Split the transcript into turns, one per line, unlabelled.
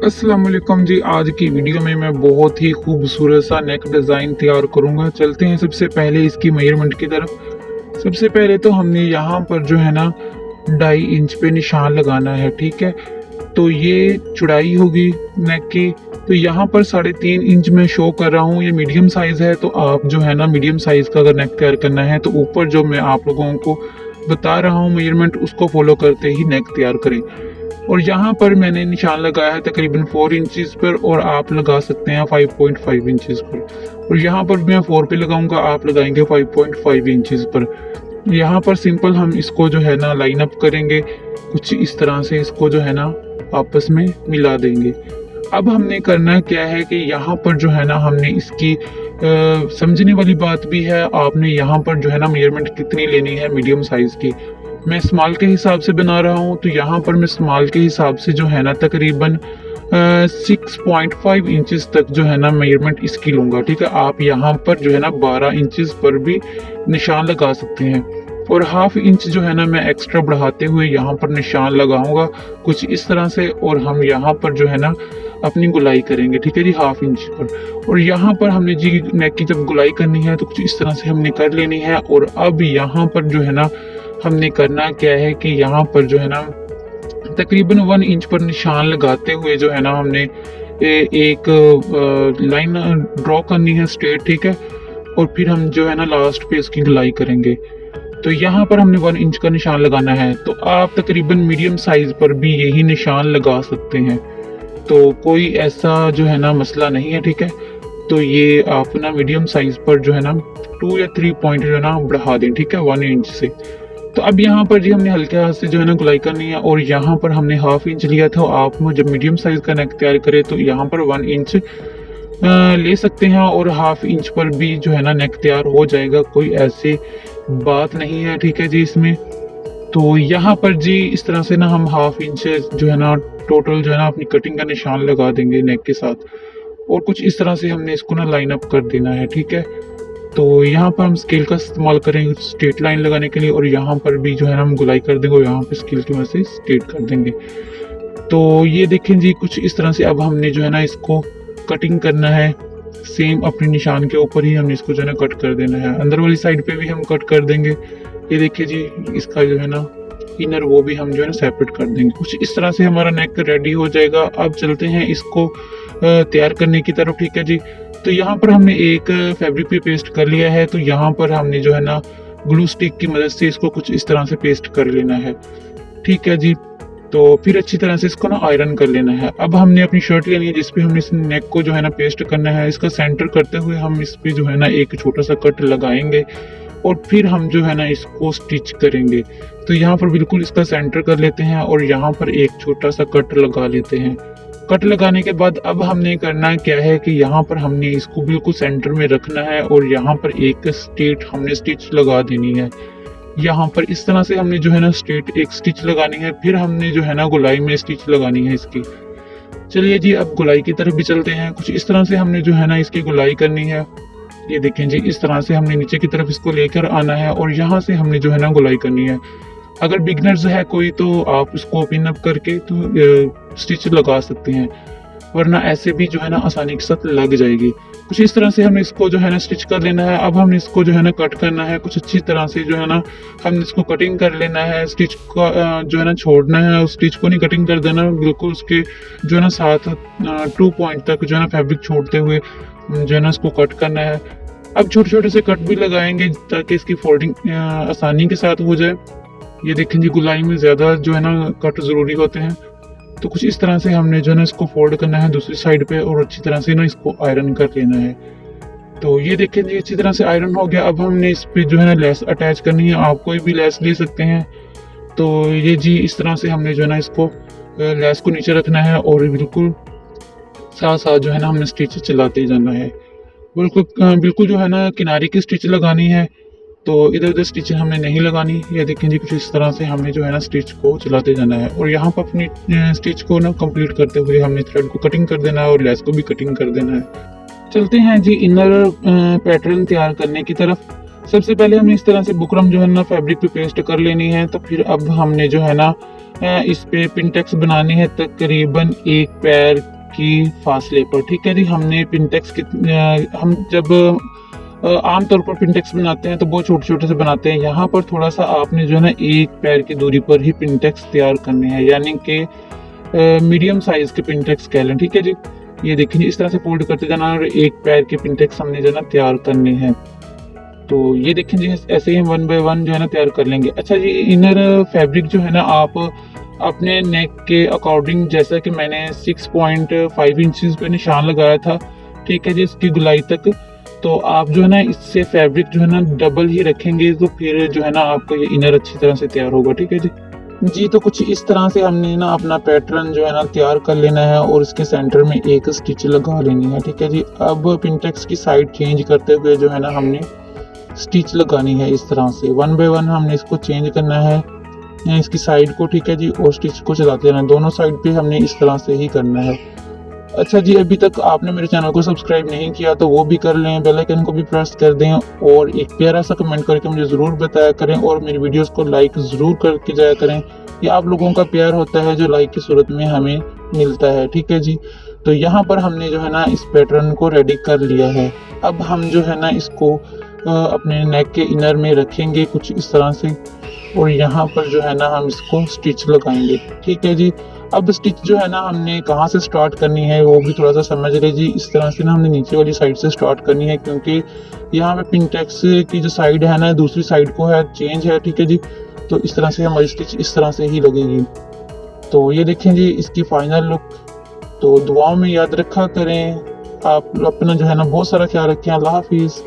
अस्सलाम वालेकुम जी। आज की वीडियो में मैं बहुत ही खूबसूरत सा नेक डिज़ाइन तैयार करूंगा। चलते हैं सबसे पहले इसकी मेजरमेंट की तरफ। सबसे पहले तो हमने यहाँ पर जो है ना 2.5 इंच पे निशान लगाना है, ठीक है। तो ये चौड़ाई होगी नेक की। तो यहाँ पर 3.5 इंच में शो कर रहा हूँ, ये मीडियम साइज़ है। तो आप जो है ना मीडियम साइज़ का अगर नेक तैयार करना है तो ऊपर जो मैं आप लोगों को बता रहा हूँ मेजरमेंट, उसको फॉलो करते ही नेक तैयार करें। और यहाँ पर मैंने निशान लगाया है तकरीबन 4 इंचज़ पर, और आप लगा सकते हैं 5.5 इंचज़ पर। और यहाँ पर मैं 4 पे लगाऊंगा, आप लगाएंगे 5.5 इंचज़ पर। यहाँ पर सिंपल हम इसको जो है ना लाइन अप करेंगे, कुछ इस तरह से इसको जो है ना आपस में मिला देंगे। अब हमने करना क्या है कि यहाँ पर जो है ना हमने इसकी समझने वाली बात भी है। आपने यहाँ पर जो है ना मेजरमेंट कितनी लेनी है मीडियम साइज़ की। मैं स्मॉल के हिसाब से बना रहा हूँ, तो यहाँ पर मैं स्मॉल के हिसाब से जो है ना तकरीबन 6.5 इंचज़ तक जो है ना मेजरमेंट इसकी लूँगा, ठीक है। आप यहाँ पर जो है ना 12 इंचज़ पर भी निशान लगा सकते हैं। और हाफ इंच जो है ना मैं एक्स्ट्रा बढ़ाते हुए यहाँ पर निशान लगाऊंगा कुछ इस तरह से, और हम यहाँ पर जो है ना अपनी गुलाई करेंगे, ठीक है जी, हाफ इंच पर। और यहाँ पर हमने जी नेक की जब गुलाई करनी है तो कुछ इस तरह से हमने कर लेनी है। और अब यहाँ पर जो है ना हमने करना क्या है कि यहाँ पर जो है ना तकरीबन 1 इंच पर निशान लगाते हुए जो है ना हमने एक लाइन ड्रॉ करनी है स्ट्रेट, ठीक है। और फिर हम जो है ना लास्ट पे इसकी गुलाई करेंगे। तो यहाँ पर हमने 1 इंच का निशान लगाना है। तो आप तकरीबन मीडियम साइज पर भी यही निशान लगा सकते हैं, तो कोई ऐसा जो है ना मसला नहीं है, ठीक है। तो ये आप ना मीडियम साइज पर जो है ना 2 या 3 पॉइंट जो है ना बढ़ा दें, ठीक है, 1 इंच से। तो अब यहाँ पर जी हमने हल्के हाथ से जो है ना गुलाई करनी है, और यहाँ पर हमने हाफ इंच लिया था। आप जब मीडियम साइज का नेक तैयार करें तो यहाँ पर 1 इंच ले सकते हैं, और हाफ इंच पर भी जो है ना नेक तैयार हो जाएगा, कोई ऐसी बात नहीं है, ठीक है जी इसमें। तो यहाँ पर जी इस तरह से ना हम हाफ इंच जो है ना टोटल जो है ना अपनी कटिंग का निशान लगा देंगे नेक के साथ। और कुछ इस तरह से हमने इसको ना लाइन अप कर देना है, ठीक है। तो यहाँ पर हम स्केल का इस्तेमाल करेंगे स्ट्रेट लाइन लगाने के लिए, और यहाँ पर भी जो है ना हम गुलाई कर देंगे, और यहाँ पे स्केल की मदद से स्ट्रेट कर देंगे। तो ये देखें जी कुछ इस तरह से अब हमने जो है ना इसको कटिंग करना है। सेम अपने निशान के ऊपर ही हमने इसको जो है ना कट कर देना है। अंदर वाली साइड पे भी हम कट कर देंगे। ये देखिए जी इसका जो है ना इनर वो भी हम जो है ना सेपरेट कर देंगे। कुछ इस तरह से हमारा नेक रेडी हो जाएगा। अब चलते हैं इसको तैयार करने की तरफ, ठीक है जी। तो यहाँ पर हमने एक फैब्रिक पे पेस्ट कर लिया है। तो यहाँ पर हमने जो है ना ग्लू स्टिक की मदद से इसको कुछ इस तरह से पेस्ट कर लेना है, ठीक है जी। तो फिर अच्छी तरह से इसको ना आयरन कर लेना है। अब हमने अपनी शर्ट लेनी है जिसपे हमने इस नेक को जो है ना पेस्ट करना है। इसका सेंटर करते हुए हम इस पे जो है ना एक छोटा सा कट लगाएंगे, और फिर हम जो है ना इसको स्टिच करेंगे। तो यहाँ पर बिल्कुल इसका सेंटर कर लेते हैं, और यहाँ पर एक छोटा सा कट लगा लेते हैं। कट लगाने के बाद अब हमने करना क्या है कि यहाँ पर हमने इसको बिल्कुल सेंटर में रखना है, और यहाँ पर एक स्ट्रेट हमने स्टिच लगा देनी है। यहाँ पर इस तरह से हमने जो है ना स्ट्रेट एक स्टिच लगानी है। फिर हमने जो है ना गुलाई में स्टिच लगानी है इसकी। चलिए जी अब गुलाई की तरफ भी चलते हैं। कुछ इस तरह से हमने जो है ना इसकी गुलाई करनी है। ये देखें जी इस तरह से हमने नीचे की तरफ इसको लेकर आना है, और यहाँ से हमने जो है ना गुलाई करनी है। अगर बिगनर्स है कोई तो आप इसको पिन अप करके तो स्टिच लगा सकते हैं, वरना ऐसे भी जो है ना आसानी के साथ लग जाएगी। कुछ इस तरह से हमें इसको जो है ना स्टिच कर लेना है। अब हमने इसको जो है ना कट करना है कुछ अच्छी तरह से जो है ना हमने इसको कटिंग कर लेना है। स्टिच को जो है ना छोड़ना है, उस स्टिच को नहीं कटिंग कर देना, बिल्कुल उसके जो है ना साथ 2 पॉइंट तक जो है ना फैब्रिक छोड़ते हुए जो है ना इसको कट करना है। अब छोटे छोटे से कट भी लगाएंगे ताकि इसकी फोल्डिंग आसानी के साथ हो जाए। ये देखें जी गुलाई में ज़्यादा जो है ना कट ज़रूरी होते हैं। तो कुछ इस तरह से हमने जो है ना इसको फोल्ड करना है दूसरी साइड पे, और अच्छी तरह से ना इसको आयरन कर लेना है। तो ये देखें जी अच्छी तरह से आयरन हो गया। अब हमने इस पे जो है ना लेस अटैच करनी है। आप कोई भी लेस ले सकते हैं। तो ये जी इस तरह से हमने जो है ना इसको लेस को नीचे रखना है, और बिल्कुल साथ साथ जो है ना हमने स्टिच चलाते जाना है। बिल्कुल बिल्कुल जो है ना किनारे की स्टिच लगानी है, तो इधर उधर स्टिच हमने नहीं लगानी। ये देखें जी कुछ इस तरह से हमने जो है ना स्टिच को चलाते जाना है, और यहाँ पर अपनी स्टिच को ना कंप्लीट करते हुए हमने थ्रेड को कटिंग कर देना है, और लेस को भी कटिंग कर देना है। चलते हैं जी इनर पैटर्न तैयार करने की तरफ। सबसे पहले हमने इस तरह से बुकरम जो है ना फैब्रिक पे पेस्ट कर लेनी है। तो फिर अब हमने जो है ना इस पे पिनटेक्स बनानी है तकरीबन एक पैर की फासले पर। ठीक है जी, हमने पिनटेक्स हम जब आमतौर पर पिनटेक्स बनाते हैं तो बहुत छोटे छोटे से बनाते हैं। यहाँ पर थोड़ा सा आपने जो है ना एक पैर की दूरी पर ही पिनटेक्स तैयार करने हैं, यानी कि मीडियम साइज के पिनटेक्स कह लें। ठीक है जी, ये देखिए इस तरह से फोल्ड करते जाना और एक पैर के पिनटेक्स हमने जो है ना तैयार करने हैं। तो ये देखें जी, ऐसे ही हम 1 बाय 1 जो है ना तैयार कर लेंगे। अच्छा जी, इनर फैब्रिक जो है ना आप अपने नेक के अकॉर्डिंग, जैसा कि मैंने 6.5 इंचेस पे निशान लगाया था, ठीक है जी, इसकी गुलाई तक, तो आप जो है ना इससे फैब्रिक जो है ना डबल ही रखेंगे तो फिर जो है ना आपका ये इनर अच्छी तरह से तैयार होगा। ठीक है जी। जी, तो कुछ इस तरह से हमने ना अपना पैटर्न जो है ना तैयार कर लेना है और इसके सेंटर में एक स्टिच लगा लेनी है। ठीक है जी, अब पिनटेक्स की साइड चेंज करते हुए जो है ना हमने स्टिच लगानी है इस तरह से 1 बाय 1 हमने इसको चेंज करना है इसकी साइड को। ठीक है जी, और स्टिच को चलाते रहना, दोनों साइड पे हमने इस तरह से ही करना है। अच्छा जी, अभी तक आपने मेरे चैनल को सब्सक्राइब नहीं किया तो वो भी कर लें, बेल आइकन को भी प्रेस कर दें और एक प्यारा सा कमेंट करके मुझे ज़रूर बताया करें और मेरी वीडियोस को लाइक ज़रूर करके जाया करें। ये आप लोगों का प्यार होता है जो लाइक की सूरत में हमें मिलता है। ठीक है जी, तो यहाँ पर हमने जो है ना इस पैटर्न को रेडी कर लिया है। अब हम जो है ना इसको अपने नेक के इनर में रखेंगे कुछ इस तरह से और यहाँ पर जो है ना हम इसको स्टिच लगाएंगे। ठीक है जी, अब स्टिच जो है ना हमने कहाँ से स्टार्ट करनी है वो भी थोड़ा सा समझ लीजिए जी। इस तरह से ना हमने नीचे वाली साइड से स्टार्ट करनी है, क्योंकि यहाँ पे पिनटेक्स की जो साइड है ना दूसरी साइड को है चेंज है। ठीक है जी, तो इस तरह से हमारी स्टिच इस तरह से ही लगेगी। तो ये देखें जी इसकी फाइनल लुक। तो दुआओं में याद रखा करें, आप अपना जो है ना बहुत सारा ख्याल रखें। अल्लाह हाफिज़।